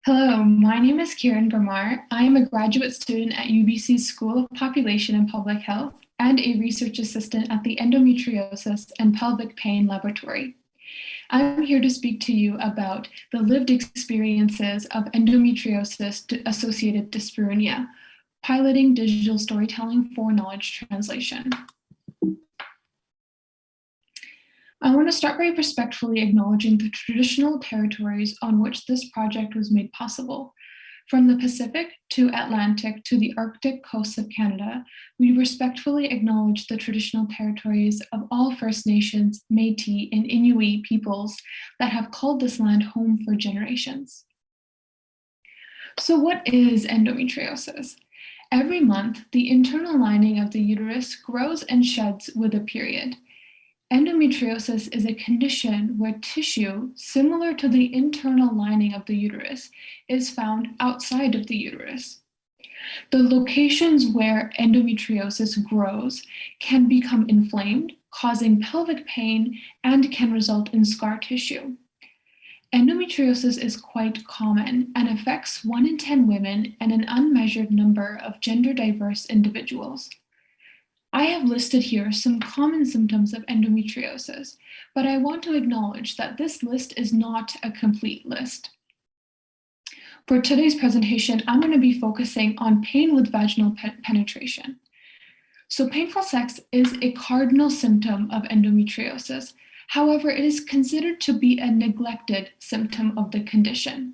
Hello, my name is Kiran Gramar. I am a graduate student at UBC's School of Population and Public Health and a research assistant at the Endometriosis and Pelvic Pain Laboratory. I'm here to speak to you about the lived experiences of endometriosis-associated dyspareunia, piloting digital storytelling for knowledge translation. I want to start by respectfully acknowledging the traditional territories on which this project was made possible. From the Pacific to Atlantic to the Arctic coasts of Canada, we respectfully acknowledge the traditional territories of all First Nations, Métis, and Inuit peoples that have called this land home for generations. So what is endometriosis? Every month, the internal lining of the uterus grows and sheds with a period. Endometriosis is a condition where tissue, similar to the internal lining of the uterus, is found outside of the uterus. The locations where endometriosis grows can become inflamed, causing pelvic pain, and can result in scar tissue. Endometriosis is quite common and affects 1 in 10 women and an unmeasured number of gender-diverse individuals. I have listed here some common symptoms of endometriosis, but I want to acknowledge that this list is not a complete list. For today's presentation, I'm going to be focusing on pain with vaginal penetration. So painful sex is a cardinal symptom of endometriosis. However, it is considered to be a neglected symptom of the condition.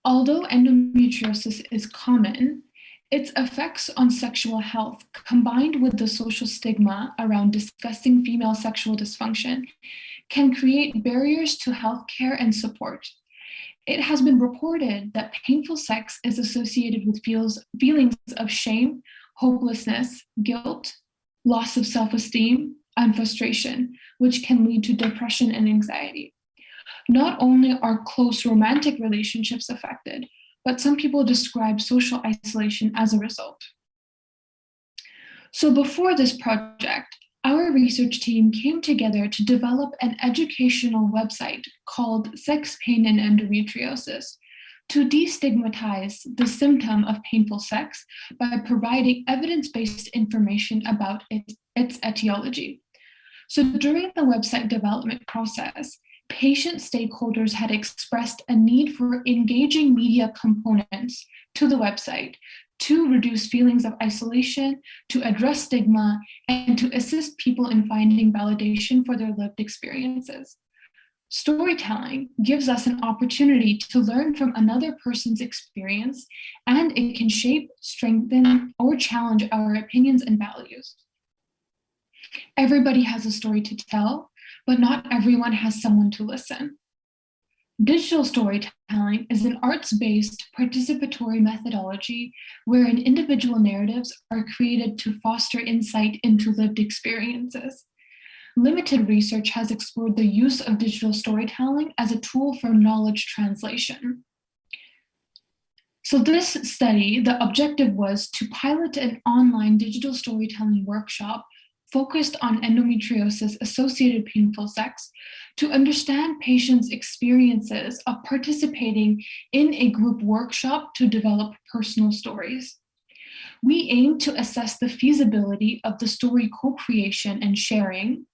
Although endometriosis is common, its effects on sexual health, combined with the social stigma around discussing female sexual dysfunction, can create barriers to healthcare and support. It has been reported that painful sex is associated with feelings of shame, hopelessness, guilt, loss of self-esteem, and frustration, which can lead to depression and anxiety. Not only are close romantic relationships affected, but some people describe social isolation as a result. So before this project, our research team came together to develop an educational website called Sex, Pain, and Endometriosis to destigmatize the symptom of painful sex by providing evidence-based information about its etiology. So during the website development process, patient stakeholders had expressed a need for engaging media components to the website to reduce feelings of isolation, to address stigma, and to assist people in finding validation for their lived experiences. Storytelling gives us an opportunity to learn from another person's experience, and it can shape, strengthen, or challenge our opinions and values. Everybody has a story to tell, but not everyone has someone to listen. Digital storytelling is an arts-based participatory methodology wherein individual narratives are created to foster insight into lived experiences. Limited research has explored the use of digital storytelling as a tool for knowledge translation. So this study, the objective was to pilot an online digital storytelling workshop focused on endometriosis-associated painful sex to understand patients' experiences of participating in a group workshop to develop personal stories. We aim to assess the feasibility of the story co-creation and sharing,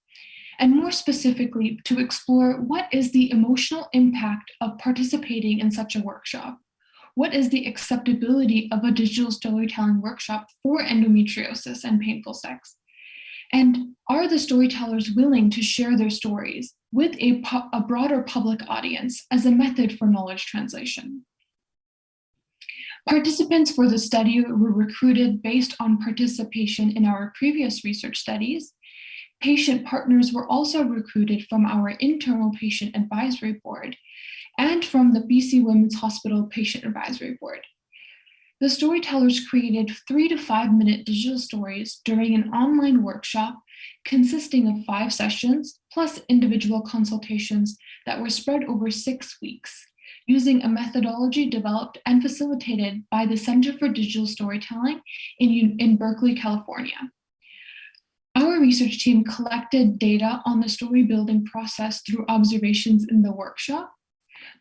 and more specifically, to explore what is the emotional impact of participating in such a workshop. What is the acceptability of a digital storytelling workshop for endometriosis and painful sex? And are the storytellers willing to share their stories with a broader public audience as a method for knowledge translation? Participants for the study were recruited based on participation in our previous research studies. Patient partners were also recruited from our internal patient advisory board and from the BC Women's Hospital Patient Advisory Board. The storytellers created 3 to 5 minute digital stories during an online workshop consisting of 5 sessions plus individual consultations that were spread over 6 weeks using a methodology developed and facilitated by the Center for Digital Storytelling in Berkeley, California. Our research team collected data on the story building process through observations in the workshop.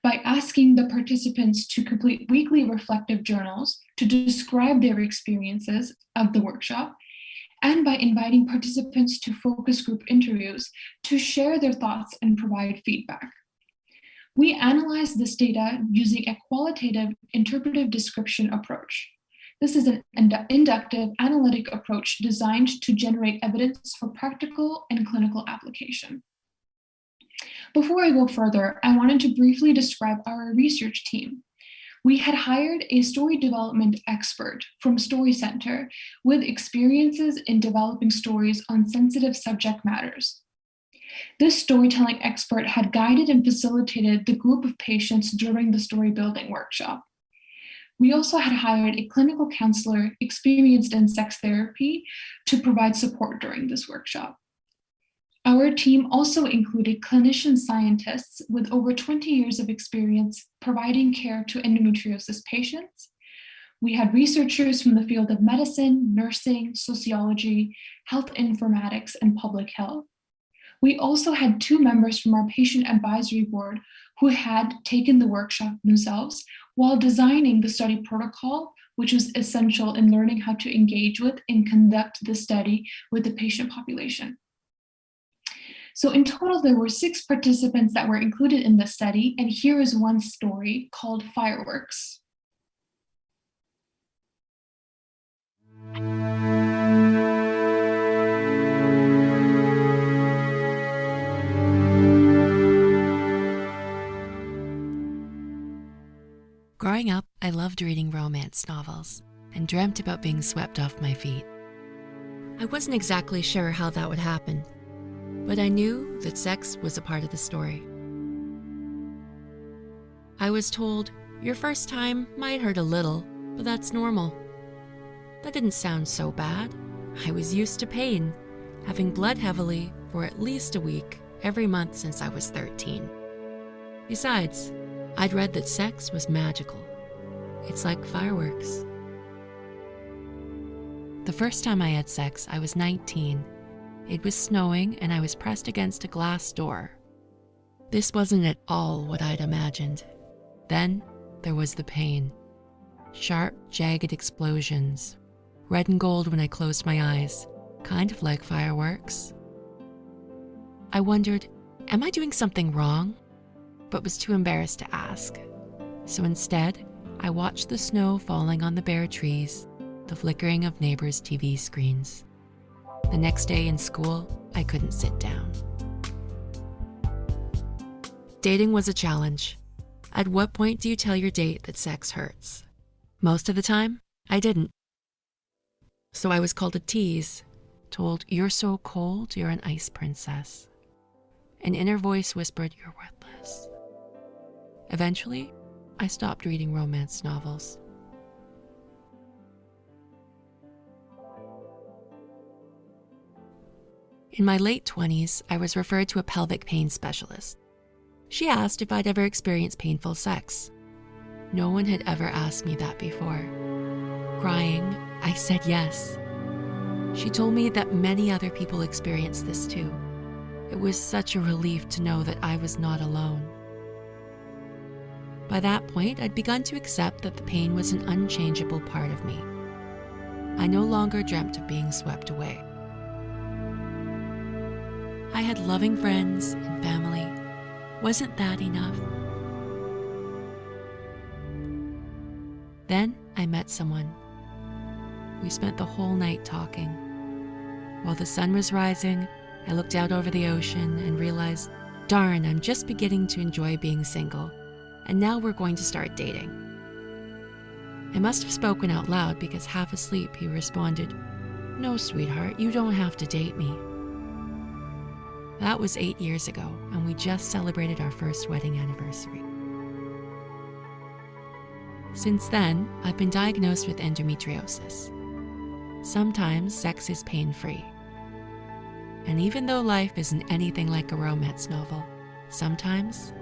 by asking the participants to complete weekly reflective journals to describe their experiences of the workshop, and by inviting participants to focus group interviews to share their thoughts and provide feedback. We analyzed this data using a qualitative interpretive description approach. This is an inductive analytic approach designed to generate evidence for practical and clinical application. Before I go further, I wanted to briefly describe our research team. We had hired a story development expert from Story Center with experiences in developing stories on sensitive subject matters. This storytelling expert had guided and facilitated the group of patients during the story building workshop. We also had hired a clinical counselor experienced in sex therapy to provide support during this workshop. Our team also included clinician scientists with over 20 years of experience providing care to endometriosis patients. We had researchers from the field of medicine, nursing, sociology, health informatics, and public health. We also had 2 members from our patient advisory board who had taken the workshop themselves while designing the study protocol, which was essential in learning how to engage with and conduct the study with the patient population. So in total, there were 6 participants that were included in the study, and here is one story called Fireworks. Growing up, I loved reading romance novels and dreamt about being swept off my feet. I wasn't exactly sure how that would happen, but I knew that sex was a part of the story. I was told, your first time might hurt a little, but that's normal. That didn't sound so bad. I was used to pain, having bled heavily for at least a week every month since I was 13. Besides, I'd read that sex was magical. It's like fireworks. The first time I had sex, I was 19. It was snowing and I was pressed against a glass door. This wasn't at all what I'd imagined. Then there was the pain. Sharp, jagged explosions. Red and gold when I closed my eyes, kind of like fireworks. I wondered, am I doing something wrong? But was too embarrassed to ask. So instead, I watched the snow falling on the bare trees, the flickering of neighbors' TV screens. The next day in school, I couldn't sit down. Dating was a challenge. At what point do you tell your date that sex hurts? Most of the time, I didn't. So I was called a tease, told, you're so cold, you're an ice princess. An inner voice whispered, you're worthless. Eventually, I stopped reading romance novels. In my late 20s, I was referred to a pelvic pain specialist. She asked if I'd ever experienced painful sex. No one had ever asked me that before. Crying, I said yes. She told me that many other people experienced this too. It was such a relief to know that I was not alone. By that point, I'd begun to accept that the pain was an unchangeable part of me. I no longer dreamt of being swept away. I had loving friends and family. Wasn't that enough? Then I met someone. We spent the whole night talking. While the sun was rising, I looked out over the ocean and realized, darn, I'm just beginning to enjoy being single. And now we're going to start dating. I must have spoken out loud because half asleep he responded, no, sweetheart, you don't have to date me. That was 8 years ago, and we just celebrated our first wedding anniversary. Since then, I've been diagnosed with endometriosis. Sometimes sex is pain-free. And even though life isn't anything like a romance novel, sometimes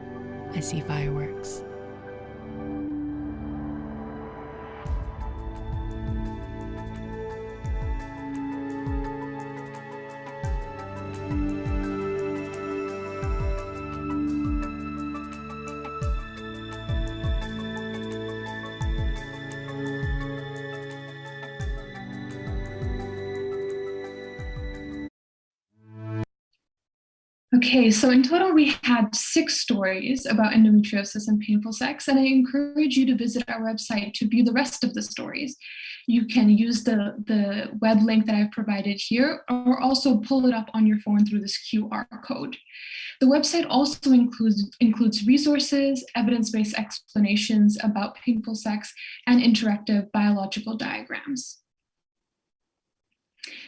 I see fireworks. Okay, so in total, we had 6 stories about endometriosis and painful sex, and I encourage you to visit our website to view the rest of the stories. You can use the web link that I've provided here, or also pull it up on your phone through this QR code. The website also includes resources, evidence-based explanations about painful sex, and interactive biological diagrams.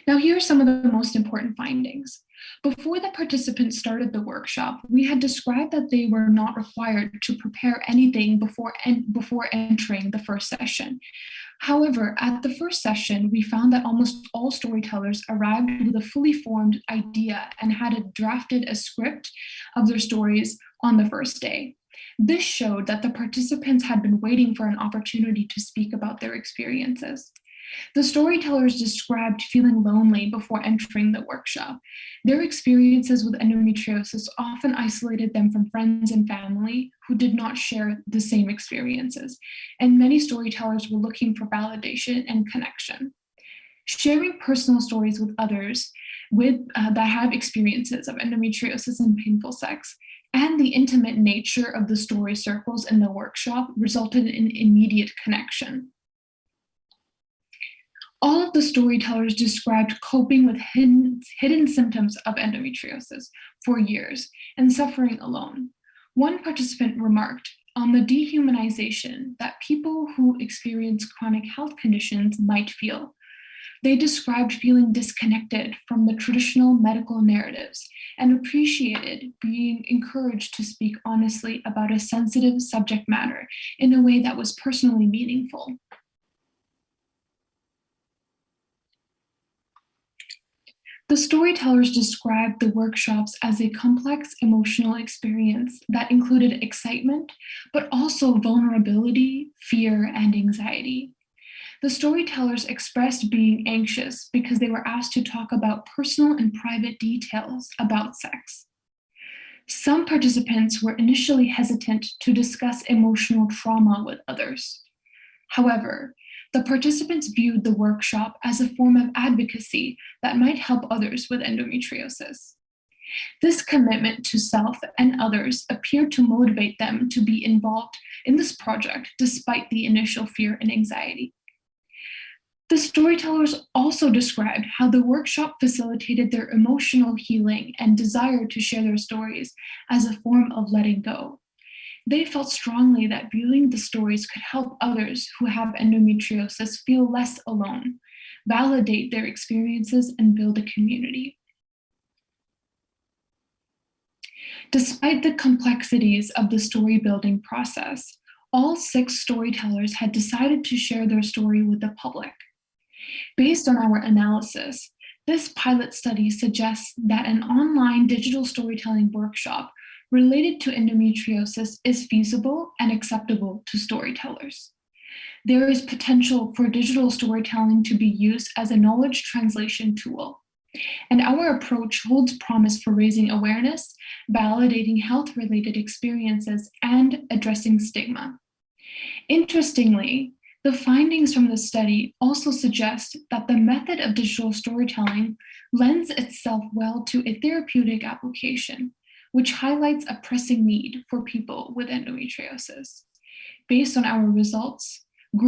Now, here are some of the most important findings. Before the participants started the workshop, we had described that they were not required to prepare anything before entering the first session. However, at the first session, we found that almost all storytellers arrived with a fully formed idea and had drafted a script of their stories on the first day. This showed that the participants had been waiting for an opportunity to speak about their experiences. The storytellers described feeling lonely before entering the workshop. Their experiences with endometriosis often isolated them from friends and family who did not share the same experiences, and many storytellers were looking for validation and connection. Sharing personal stories with others that have experiences of endometriosis and painful sex, and the intimate nature of the story circles in the workshop resulted in immediate connection. All of the storytellers described coping with hidden symptoms of endometriosis for years and suffering alone. One participant remarked on the dehumanization that people who experience chronic health conditions might feel. They described feeling disconnected from the traditional medical narratives and appreciated being encouraged to speak honestly about a sensitive subject matter in a way that was personally meaningful. The storytellers described the workshops as a complex emotional experience that included excitement, but also vulnerability, fear, and anxiety. The storytellers expressed being anxious because they were asked to talk about personal and private details about sex. Some participants were initially hesitant to discuss emotional trauma with others. However, the participants viewed the workshop as a form of advocacy that might help others with endometriosis. This commitment to self and others appeared to motivate them to be involved in this project despite the initial fear and anxiety. The storytellers also described how the workshop facilitated their emotional healing and desire to share their stories as a form of letting go. They felt strongly that viewing the stories could help others who have endometriosis feel less alone, validate their experiences, and build a community. Despite the complexities of the story building process, all 6 storytellers had decided to share their story with the public. Based on our analysis, this pilot study suggests that an online digital storytelling workshop related to endometriosis is feasible and acceptable to storytellers. There is potential for digital storytelling to be used as a knowledge translation tool, and our approach holds promise for raising awareness, validating health-related experiences, and addressing stigma. Interestingly, the findings from the study also suggest that the method of digital storytelling lends itself well to a therapeutic application, which highlights a pressing need for people with endometriosis. Based on our results, the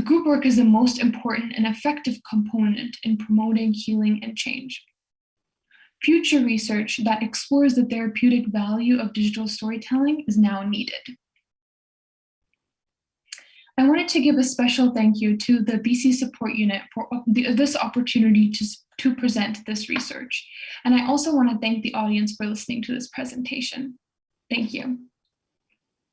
group work is the most important and effective component in promoting healing and change. Future research that explores the therapeutic value of digital storytelling is now needed. I wanted to give a special thank you to the BC Support Unit for this opportunity to present this research. And I also want to thank the audience for listening to this presentation. Thank you.